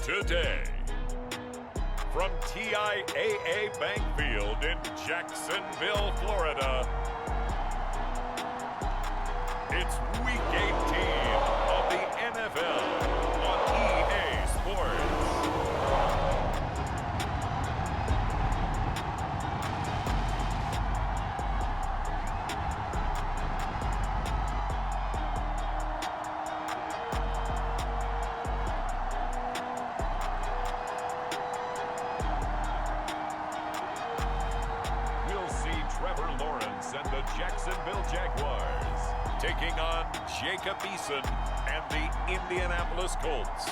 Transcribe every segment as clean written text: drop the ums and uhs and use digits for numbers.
today. From TIAA Bank Field in Jacksonville, Florida, it's Week 18 of the NFL on EA Sports. And the Jacksonville Jaguars taking on Jacob Eason and the Indianapolis Colts.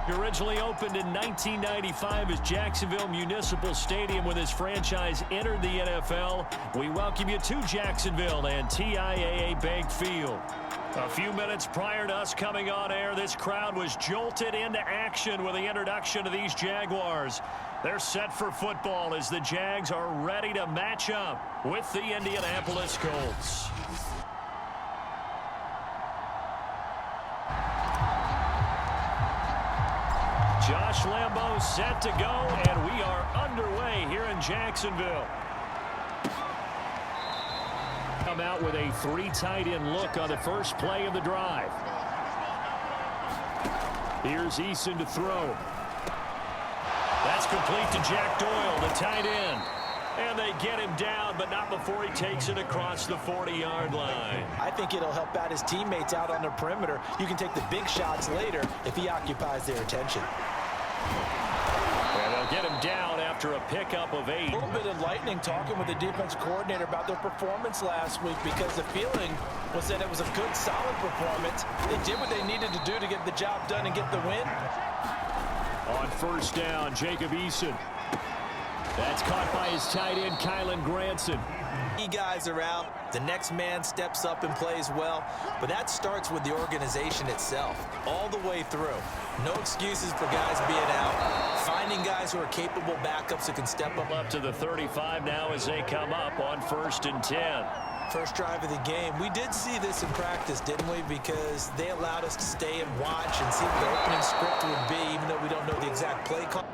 He originally opened in 1995 as Jacksonville Municipal Stadium when his franchise entered the NFL. We welcome you to Jacksonville and TIAA Bank Field. A few minutes prior to us coming on air, this crowd was jolted into action with the introduction of these Jaguars. They're set for football as the Jags are ready to match up with the Indianapolis Colts. Josh Lambo set to go, and we are underway here in Jacksonville. Come out with a three tight end look on the first play of the drive. Here's Eason to throw. That's complete to Jack Doyle, the tight end. And they get him down, but not before he takes it across the 40-yard line. I think it'll help out his teammates out on the perimeter. You can take the big shots later if he occupies their attention. And they'll get him down after a pickup of 8. A little bit enlightening talking with the defense coordinator about their performance last week, because the feeling was that it was a good, solid performance. They did what they needed to do to get the job done and get the win. On first down, Jacob Eason. That's caught by his tight end, Kylan Granson. Guys are out. The next man steps up and plays well. But that starts with the organization itself, all the way through. No excuses for guys being out. Finding guys who are capable backups who can step up to the 35 now as they come up on 1st and 10. First drive of the game. We did see this in practice, didn't we? Because they allowed us to stay and watch and see what the opening script would be, even though we don't know the exact play call.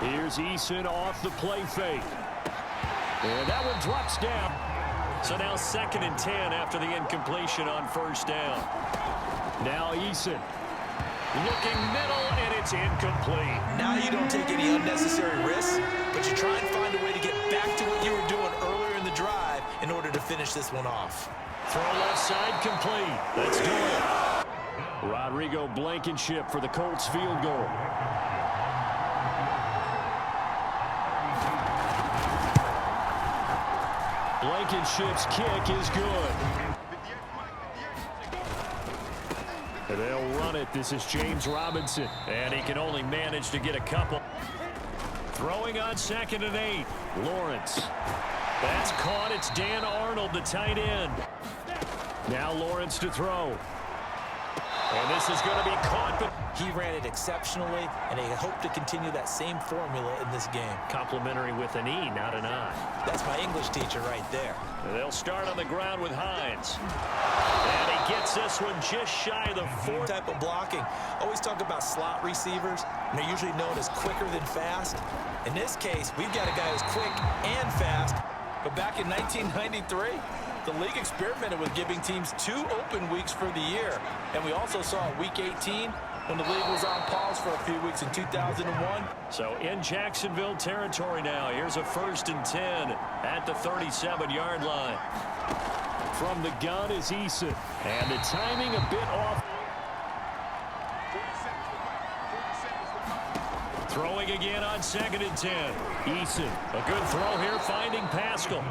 Here's Eason off the play fake. And that one drops down. So now 2nd and 10 after the incompletion on first down. Now Eason. Looking middle, and it's incomplete. Now you don't take any unnecessary risks, but you try and find a way to get back to what you were doing earlier in the drive in order to finish this one off. Throw left side complete. That's Doyle. Rodrigo Blankenship for the Colts field goal. Blankenship's kick is good. They'll run it. This is James Robinson. And he can only manage to get a couple. Throwing on 2nd and 8. Lawrence. That's caught. It's Dan Arnold, the tight end. Now Lawrence to throw. And this is going to be caught. But he ran it exceptionally, and they hope to continue that same formula in this game. Complimentary with an E, not an I. That's my English teacher right there. They'll start on the ground with Hines. And he gets this one just shy of the 4th. Type of blocking. Always talk about slot receivers, and they're usually known as quicker than fast. In this case, we've got a guy who's quick and fast. But back in 1993, the league experimented with giving teams 2 open weeks for the year. And we also saw Week 18 when the league was on pause for a few weeks in 2001. So in Jacksonville territory now. Here's a 1st and 10 at the 37-yard line. From the gun is Eason. And the timing a bit off. Throwing again on 2nd and 10. Eason, a good throw here, finding Pascal.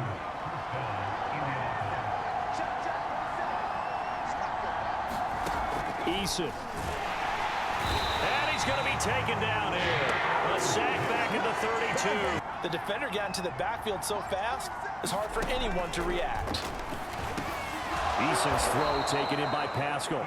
Eason. And he's going to be taken down here. A sack back at the 32. The defender got into the backfield so fast, it's hard for anyone to react. Eason's throw taken in by Pascal.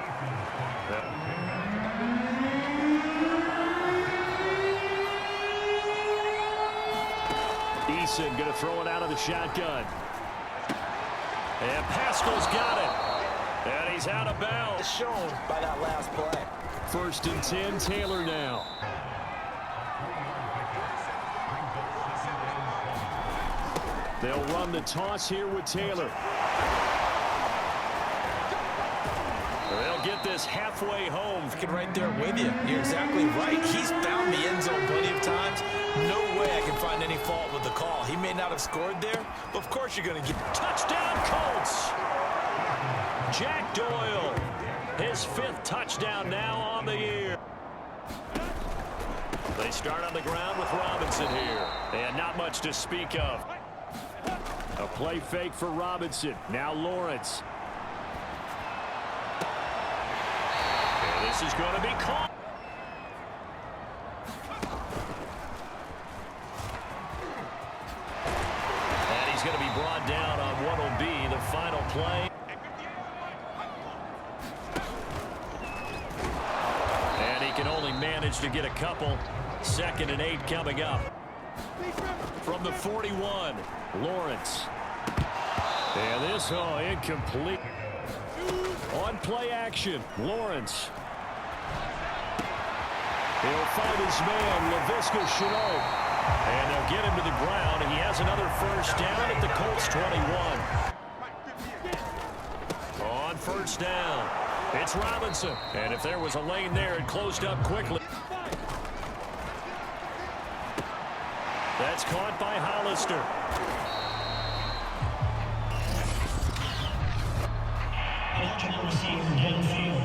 Eason going to throw it out of the shotgun. And Pascal's got it. And he's out of bounds. It's shown by that last play. 1st and 10, Taylor now. They'll run the toss here with Taylor. They'll get this halfway home. Right there with you. You're exactly right. He's found the end zone plenty of times. No way I can find any fault with the call. He may not have scored there, but of course you're going to get... Touchdown, Colts! Jack Doyle, his 5th touchdown now on the year. They start on the ground with Robinson here. And not much to speak of. A play fake for Robinson. Now Lawrence. And this is going to be caught. And he's going to be brought down on what will be the final play. And he can only manage to get a couple. 2nd and 8 coming up. From the 41, Lawrence. And this, incomplete. On play action, Lawrence. He'll find his man, LaVisca Chenault. And they'll get him to the ground. He has another 1st down at the Colts 21. On 1st down, it's Robinson. And if there was a lane there, it closed up quickly. That's caught by Hollister. Eligible receiver downfield.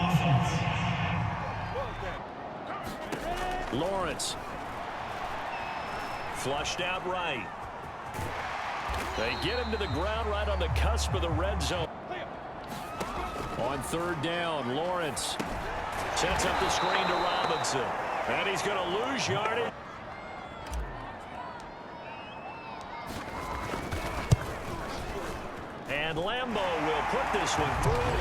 Offense. Lawrence. Flushed out right. They get him to the ground right on the cusp of the red zone. On 3rd down, Lawrence sets up the screen to Robinson. And he's going to lose yardage. And Lambo will put this one through.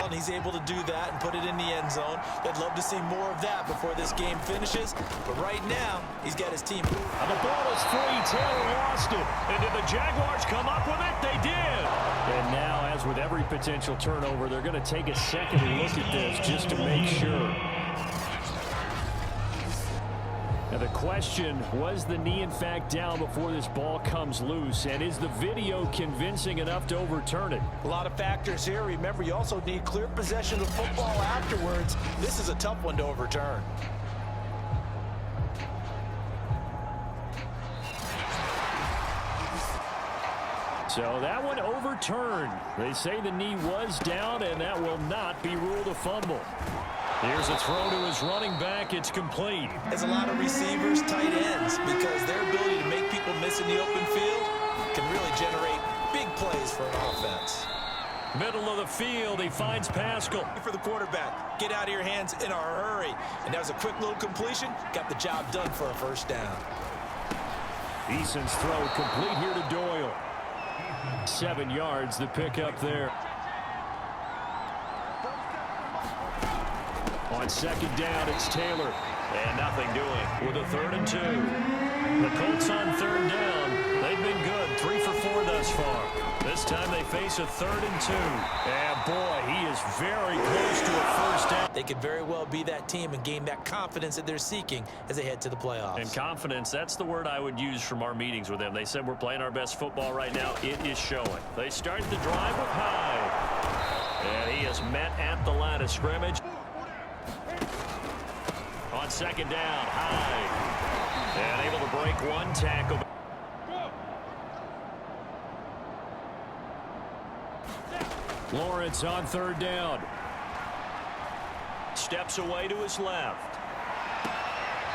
And he's able to do that and put it in the end zone. They'd love to see more of that before this game finishes. But right now, he's got his team. And the ball is free. Taylor lost it. And did the Jaguars come up with it? They did. And now, as with every potential turnover, they're going to take a second look at this just to make sure. Now the question, was the knee in fact down before this ball comes loose? And is the video convincing enough to overturn it? A lot of factors here. Remember, you also need clear possession of football afterwards. This is a tough one to overturn. So that one overturned. They say the knee was down, and that will not be ruled a fumble. Here's a throw to his running back. It's complete. There's a lot of receivers, tight ends, because their ability to make people miss in the open field can really generate big plays for an offense. Middle of the field, he finds Pascal. For the quarterback, get out of your hands in a hurry. And that was a quick little completion. Got the job done for a 1st down. Eason's throw complete here to Doyle. 7 yards, the pickup there. On 2nd down, it's Taylor. And nothing doing with a 3rd and 2. The Colts on 3rd down. They've been good, 3 for 4 thus far. This time they face a 3rd and 2. And boy, he is very close to a 1st down. They could very well be that team and gain that confidence that they're seeking as they head to the playoffs. And confidence, that's the word I would use from our meetings with them. They said we're playing our best football right now. It is showing. They start the drive with Hyde. And he is met at the line of scrimmage. On 2nd down, Hyde. And able to break one tackle. Lawrence on 3rd down. Steps away to his left.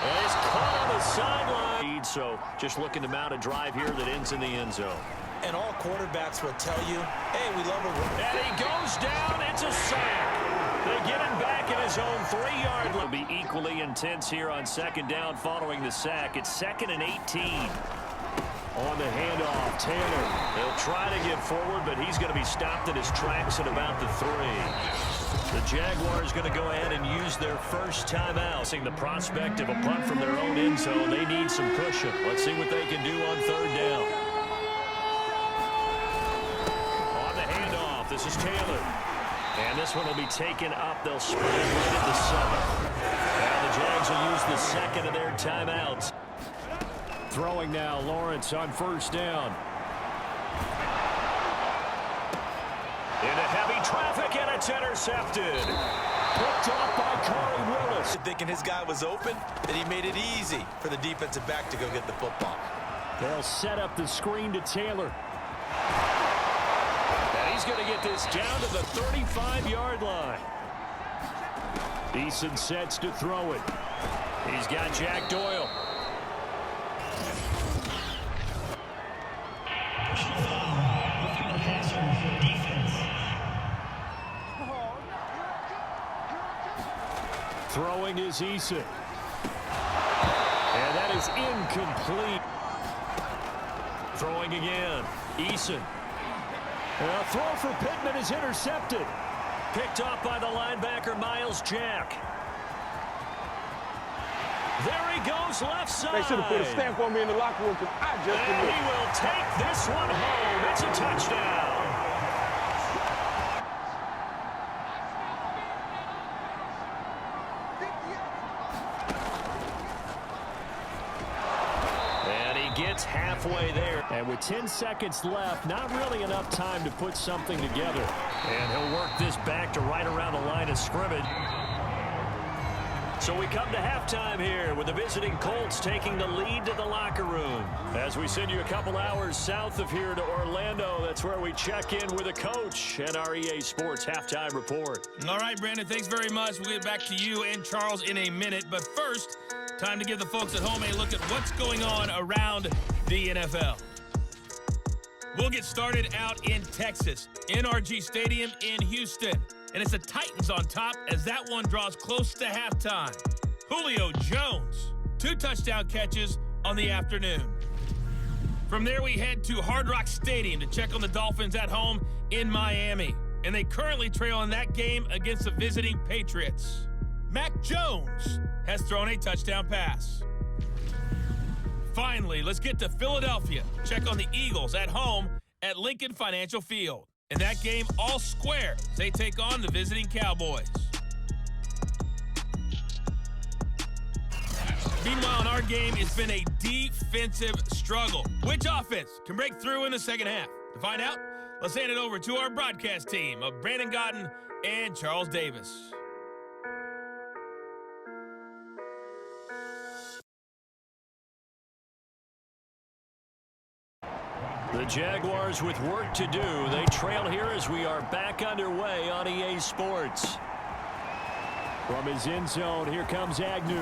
And he's caught on the sideline. So just looking to mount a drive here that ends in the end zone. And all quarterbacks will tell you, hey, we love a run. And he goes down. It's a sack. They get him back in his own 3-yard line. It'll be equally intense here on 2nd down following the sack. It's 2nd and 18. On the handoff, Taylor. He'll try to get forward, but he's going to be stopped in his tracks at about the 3. The Jaguars going to go ahead and use their 1st timeout. Seeing the prospect of a punt from their own end zone, they need some cushion. Let's see what they can do on 3rd down. On the handoff, this is Taylor. And this one will be taken up. They'll spread it right at the 7th. And the Jags will use the second of their timeouts. Throwing now, Lawrence on first down. Into heavy traffic, and it's intercepted. Picked off by Corey Willis. Thinking his guy was open, that he made it easy for the defensive back to go get the football. They'll set up the screen to Taylor. And he's going to get this down to the 35-yard line. Eason sets to throw it. He's got Jack Doyle. Throwing is Eason. And that is incomplete. Throwing again. Eason. A throw for Pittman is intercepted. Picked off by the linebacker, Miles Jack. There he goes, left side. They should have put a stamp on me in the locker room because I just And he will take this one home. It's a touchdown. Gets halfway there, and with 10 seconds left, not really enough time to put something together. And he'll work this back to right around the line of scrimmage. So we come to halftime here with the visiting Colts taking the lead to the locker room. As we send you a couple hours south of here to Orlando, that's where we check in with a coach and our EA Sports halftime report. All right, Brandon, thanks very much. We'll get back to you and Charles in a minute. But first, time to give the folks at home a look at what's going on around the NFL. We'll get started out in Texas, NRG Stadium in Houston. And it's the Titans on top as that one draws close to halftime. Julio Jones, 2 touchdown catches on the afternoon. From there, we head to Hard Rock Stadium to check on the Dolphins at home in Miami. And they currently trail in that game against the visiting Patriots. Mac Jones has thrown a touchdown pass. Finally, let's get to Philadelphia. Check on the Eagles at home at Lincoln Financial Field. In that game, all square as they take on the visiting Cowboys. Meanwhile, in our game, it's been a defensive struggle. Which offense can break through in the second half? To find out, let's hand it over to our broadcast team of Brandon Godden and Charles Davis. The Jaguars with work to do. They trail here as we are back underway on EA Sports. From his end zone, here comes Agnew.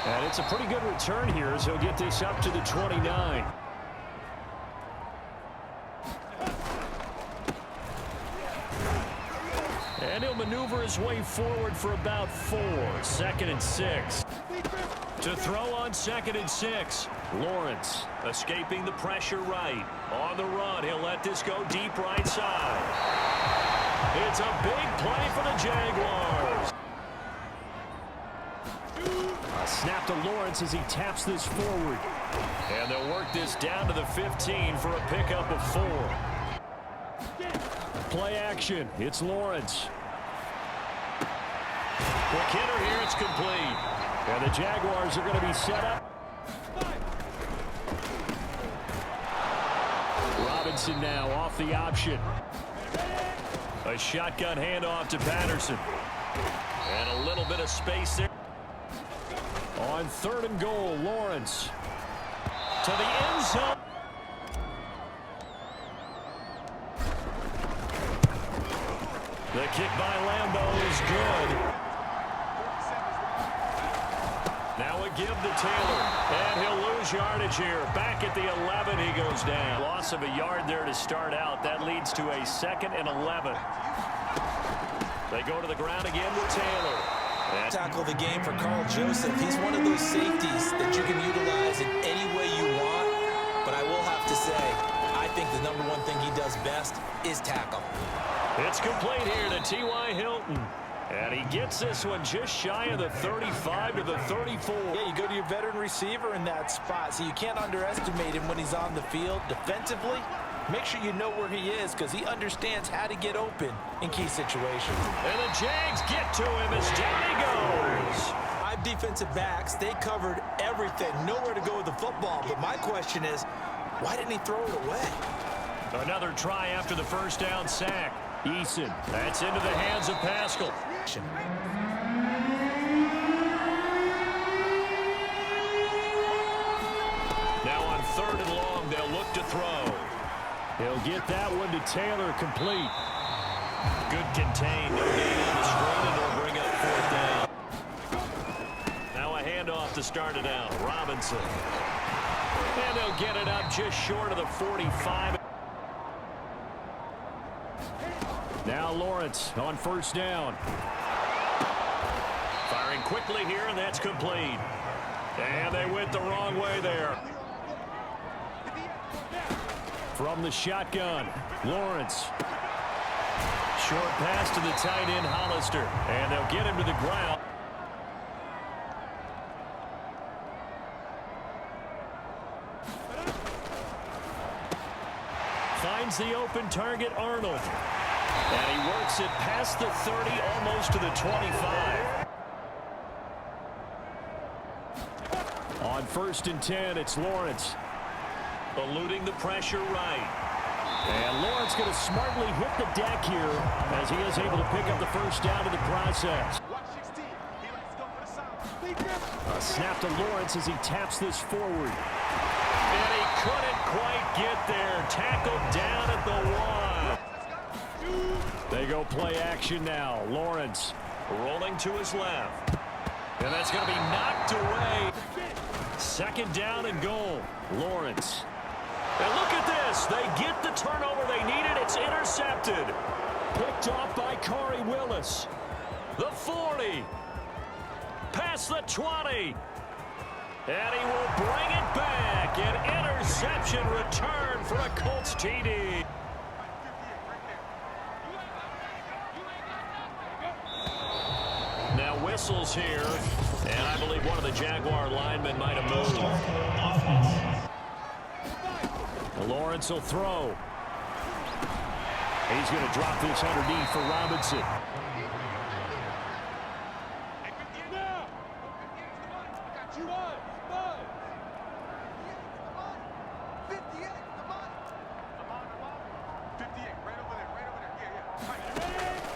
And it's a pretty good return here as he'll get this up to the 29. And he'll maneuver his way forward for about 4. 2nd and 6. To throw on 2nd and 6. Lawrence escaping the pressure right. On the run, he'll let this go deep right side. It's a big play for the Jaguars. A snap to Lawrence as he taps this forward. And they'll work this down to the 15 for a pickup of 4. Play action. It's Lawrence. Quick hitter here. It's complete. And the Jaguars are going to be set up. Robinson now off the option. A shotgun handoff to Patterson. And a little bit of space there. On 3rd and goal, Lawrence. To the end zone. The kick by Lambeau is good. Now a give to Taylor, and he'll lose yardage here. Back at the 11, he goes down. Loss of a yard there to start out. That leads to a 2nd and 11. They go to the ground again with Taylor. Tackle the game for Carl Joseph. He's one of those safeties that you can utilize in any way you want. But I will have to say, I think the number one thing he does best is tackle. It's complete here to T.Y. Hilton. And he gets this one just shy of the 35 to the 34. Yeah, you go to your veteran receiver in that spot, so you can't underestimate him when he's on the field defensively. make sure you know where he is because he understands how to get open in key situations. And the Jags get to him as down he goes. 5 defensive backs, they covered everything, nowhere to go with the football. But my question is, why didn't he throw it away? Another try after the first down sack. Eason, that's into the hands of Pascal. Now on 3rd and long, they'll look to throw. He'll get that one to Taylor, complete. Good contain, no gain on the screen, and they'll bring up 4th down. Now a handoff to start it out. Robinson. And they'll get it up just short of the 45. Now Lawrence on 1st down. Firing quickly here, and that's complete. And they went the wrong way there. From the shotgun, Lawrence. Short pass to the tight end, Hollister. And they'll get him to the ground. Finds the open target, Arnold. And he works it past the 30, almost to the 25. On 1st and 10, it's Lawrence. Eluding the pressure right. And Lawrence going to smartly hit the deck here as he is able to pick up the first down in the process. A snap to Lawrence as he taps this forward. And he couldn't quite get there. Tackled down at the 1. They go play action now. Lawrence rolling to his left. And that's going to be knocked away. 2nd down and goal. Lawrence. And look at this. They get the turnover they needed. It's intercepted. Picked off by Corey Willis. The 40. Past the 20. And he will bring it back. An interception return for a Colts TD. Now whistles here. And I believe one of the Jaguar linemen might have moved. Lawrence will throw. He's going to drop this underneath for Robinson.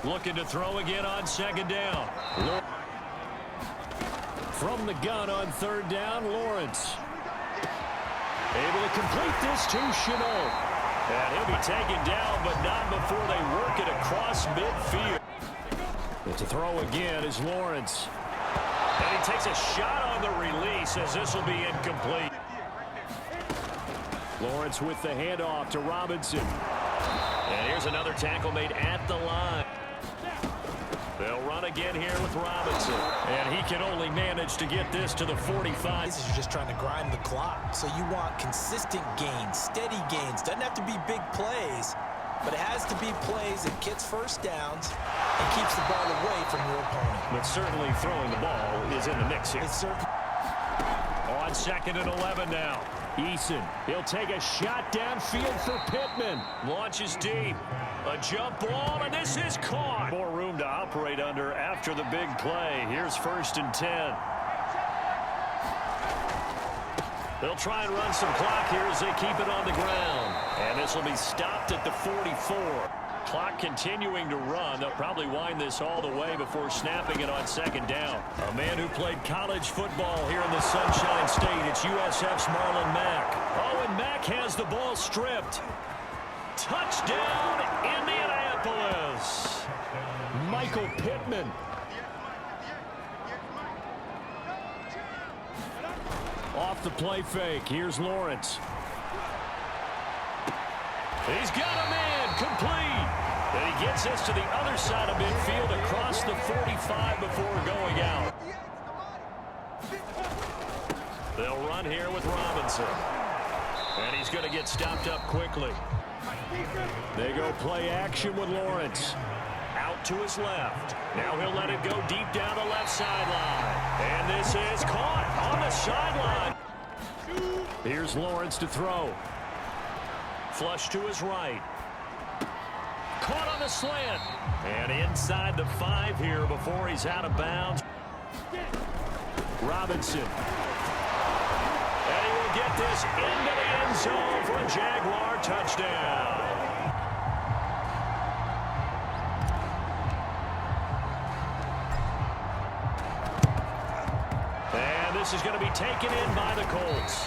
Looking to throw again on 2nd down. From the gun on 3rd down, Lawrence. Able to complete this to Chenault. And he'll be taken down, but not before they work it across midfield. But to throw again is Lawrence. And he takes a shot on the release as this will be incomplete. Lawrence with the handoff to Robinson. And here's another tackle made at the line. They'll run again here with Robinson. And he can only manage to get this to the 45. This is just trying to grind the clock. So you want consistent gains, steady gains. Doesn't have to be big plays, but it has to be plays that gets first downs and keeps the ball away from your opponent. But certainly throwing the ball is in the mix here. On 2nd and 11 now. Eason, he'll take a shot downfield for Pittman. Launches deep. A jump ball, and this is caught. More room to operate under after the big play. Here's 1st and 10. They'll try and run some clock here as they keep it on the ground. And this will be stopped at the 44. Clock continuing to run. They'll probably wind this all the way before snapping it on 2nd down. A man who played college football here in the Sunshine State. It's USF's Marlon Mack. Oh, and Mack has the ball stripped. Touchdown, Indianapolis. Michael Pittman. Off the play fake. Here's Lawrence. He's got a man complete. And he gets this to the other side of midfield across the 45 before going out. They'll run here with Robinson. And he's going to get stopped up quickly. They go play action with Lawrence. Out to his left. Now he'll let it go deep down the left sideline. And this is caught on the sideline. Here's Lawrence to throw. flush to his right. Caught on the slant. And inside the 5 here before he's out of bounds. Robinson. And he will get this into the end zone for a Jaguar touchdown. And this is going to be taken in by the Colts.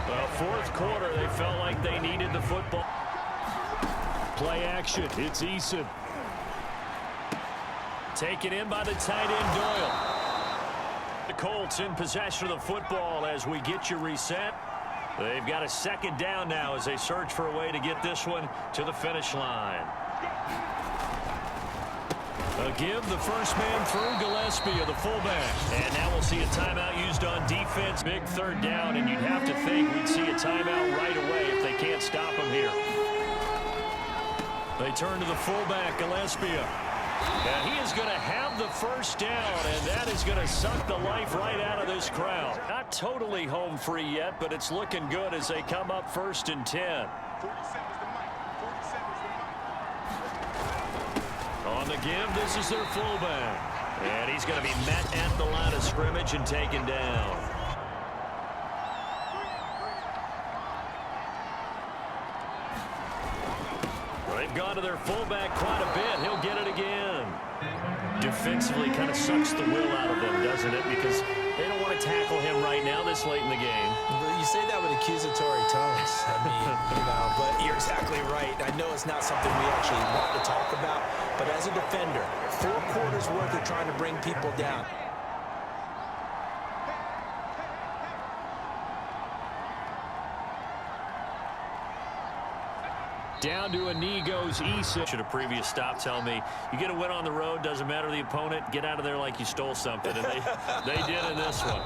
Well, fourth quarter, they felt like they needed the football. Play action. It's Eason. Taken in by the tight end Doyle. The Colts in possession of the football as we get you reset. They've got a second down now as they search for a way to get this one to the finish line. A give, the first man through, Gillespie of the fullback. And now we'll see a timeout used on defense. Big third down, and you'd have to think we'd see a timeout right away if they can't stop him here. They turn to the fullback, Gillespie. And he is going to have the first down, and that is going to suck the life right out of this crowd. Not totally home free yet, but it's looking good as they come up 1st and 10. On the give, this is their fullback. And he's going to be met at the line of scrimmage and taken down. They've gone to their fullback quite a bit. He'll get it again. Defensively kind of sucks the will out of them, doesn't it? Because they don't want to tackle him right now this late in the game. You say that with accusatory tones. I mean, but you're exactly right. I know it's not something we actually want to talk about, but as a defender, 4 quarters worth of trying to bring people down. Down to a knee goes Eason. Should a previous stop tell me, you get a win on the road, doesn't matter the opponent, get out of there like you stole something. And they did in this one.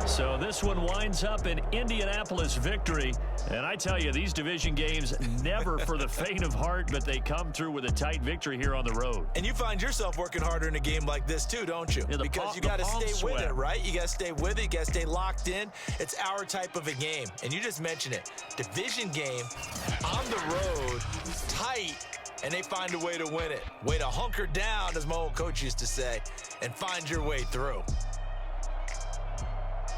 So this one winds up an Indianapolis victory. And I tell you, these division games never for the faint of heart, but they come through with a tight victory here on the road. And you find yourself working harder in a game like this too, don't you? Yeah, because you got to stay with it, right? You got to stay with it. You got to stay locked in. It's our type of a game. And you just mentioned it. Division game on the road, tight, and they find a way to win it. Way to hunker down, as my old coach used to say, and find your way through.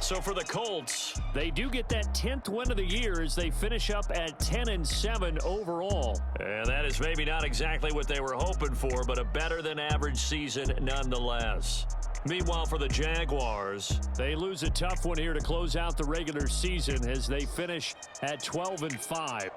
So for the Colts, they do get that 10th win of the year as they finish up at 10-7 overall. And that is maybe not exactly what they were hoping for, but a better than average season nonetheless. Meanwhile, for the Jaguars, they lose a tough one here to close out the regular season as they finish at 12-5.